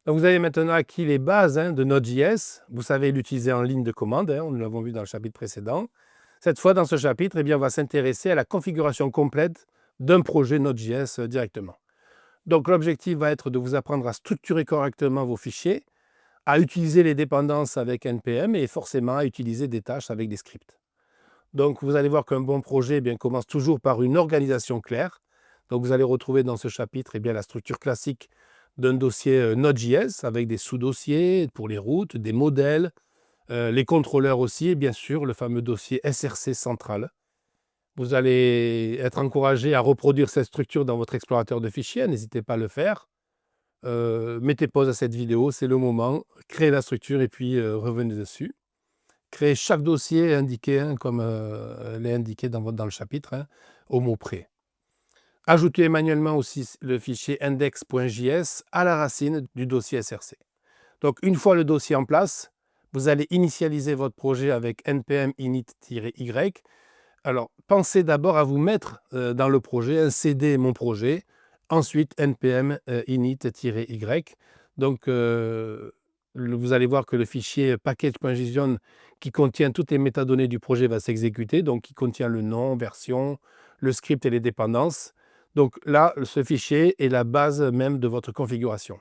Donc vous avez maintenant acquis les bases de Node.js. Vous savez l'utiliser en ligne de commande, nous l'avons vu dans le chapitre précédent. Cette fois, dans ce chapitre, on va s'intéresser à la configuration complète d'un projet Node.js directement. Donc l'objectif va être de vous apprendre à structurer correctement vos fichiers, à utiliser les dépendances avec NPM et forcément à utiliser des tâches avec des scripts. Donc vous allez voir qu'un bon projet commence toujours par une organisation claire. Donc vous allez retrouver dans ce chapitre la structure classique d'un dossier Node.js avec des sous-dossiers pour les routes, des modèles, les contrôleurs aussi et bien sûr le fameux dossier SRC central. Vous allez être encouragé à reproduire cette structure dans votre explorateur de fichiers, n'hésitez pas à le faire. Mettez pause à cette vidéo, c'est le moment, créez la structure et puis revenez dessus. Créez chaque dossier indiqué, comme l'est indiqué dans le chapitre, au mot près. Ajoutez manuellement aussi le fichier index.js à la racine du dossier SRC. Donc, une fois le dossier en place, vous allez initialiser votre projet avec npm init-y. Alors, pensez d'abord à vous mettre dans le projet un CD mon projet, ensuite npm init-y. Donc, vous allez voir que le fichier package.json qui contient toutes les métadonnées du projet va s'exécuter, donc qui contient le nom, version, le script et les dépendances. Donc là, ce fichier est la base même de votre configuration.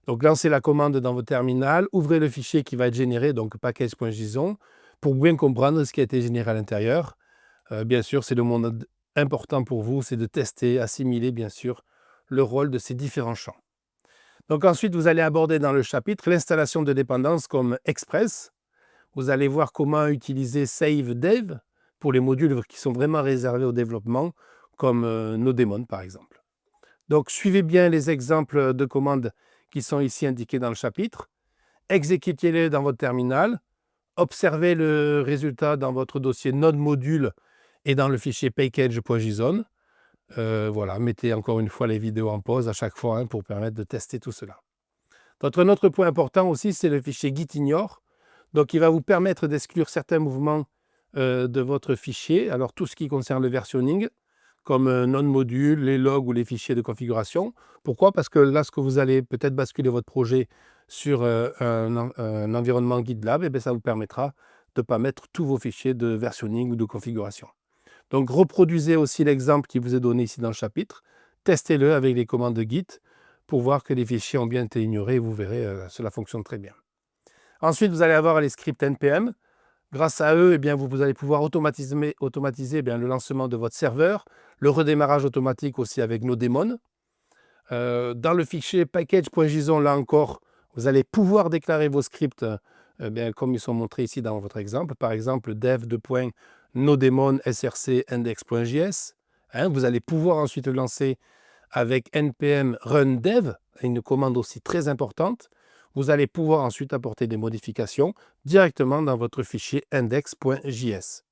Donc lancez la commande dans votre terminal, ouvrez le fichier qui va être généré, donc package.json, pour bien comprendre ce qui a été généré à l'intérieur. Bien sûr, c'est le monde important pour vous, c'est de tester, assimiler bien sûr le rôle de ces différents champs. Donc ensuite, vous allez aborder dans le chapitre l'installation de dépendances comme Express. Vous allez voir comment utiliser Save Dev pour les modules qui sont vraiment réservés au développement, comme Nodemon par exemple. Donc suivez bien les exemples de commandes qui sont ici indiqués dans le chapitre. Exécutez-les dans votre terminal. Observez le résultat dans votre dossier Node module et dans le fichier package.json. Voilà, mettez encore une fois les vidéos en pause à chaque fois pour permettre de tester tout cela. Un autre point important aussi, c'est le fichier gitignore. Donc, il va vous permettre d'exclure certains mouvements de votre fichier. Alors, tout ce qui concerne le versionning, comme non-module, les logs ou les fichiers de configuration. Pourquoi? Parce que lorsque vous allez peut-être basculer votre projet sur un environnement GitLab, ça vous permettra de ne pas mettre tous vos fichiers de versionning ou de configuration. Donc, reproduisez aussi l'exemple qui vous est donné ici dans le chapitre. Testez-le avec les commandes de Git pour voir que les fichiers ont bien été ignorés. Vous verrez, cela fonctionne très bien. Ensuite, vous allez avoir les scripts NPM. Grâce à eux, vous allez pouvoir automatiser le lancement de votre serveur, le redémarrage automatique aussi avec Nodemon. Dans le fichier package.json, là encore, vous allez pouvoir déclarer vos scripts comme ils sont montrés ici dans votre exemple. Par exemple, dev.nodemon src index.js. Vous allez pouvoir ensuite le lancer avec npm run dev, une commande aussi très importante. Vous allez pouvoir ensuite apporter des modifications directement dans votre fichier index.js.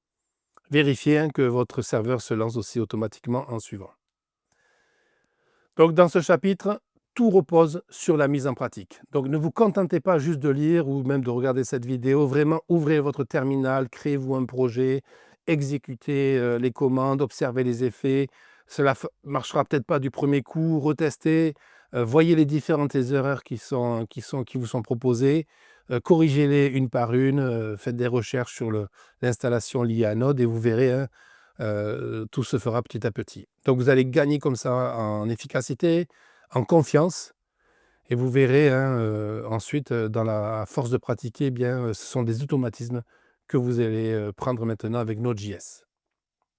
Vérifiez que votre serveur se lance aussi automatiquement en suivant. Donc dans ce chapitre, tout repose sur la mise en pratique. Donc ne vous contentez pas juste de lire ou même de regarder cette vidéo, vraiment ouvrez votre terminal, créez-vous un projet, exécutez les commandes, observez les effets. Cela ne marchera peut-être pas du premier coup, retestez, voyez les différentes erreurs qui vous sont proposées, corrigez-les une par une, faites des recherches sur l'installation liée à Node et vous verrez, tout se fera petit à petit. Donc vous allez gagner comme ça en efficacité, en confiance et vous verrez ensuite dans la force de pratiquer, ce sont des automatismes que vous allez prendre maintenant avec Node.js.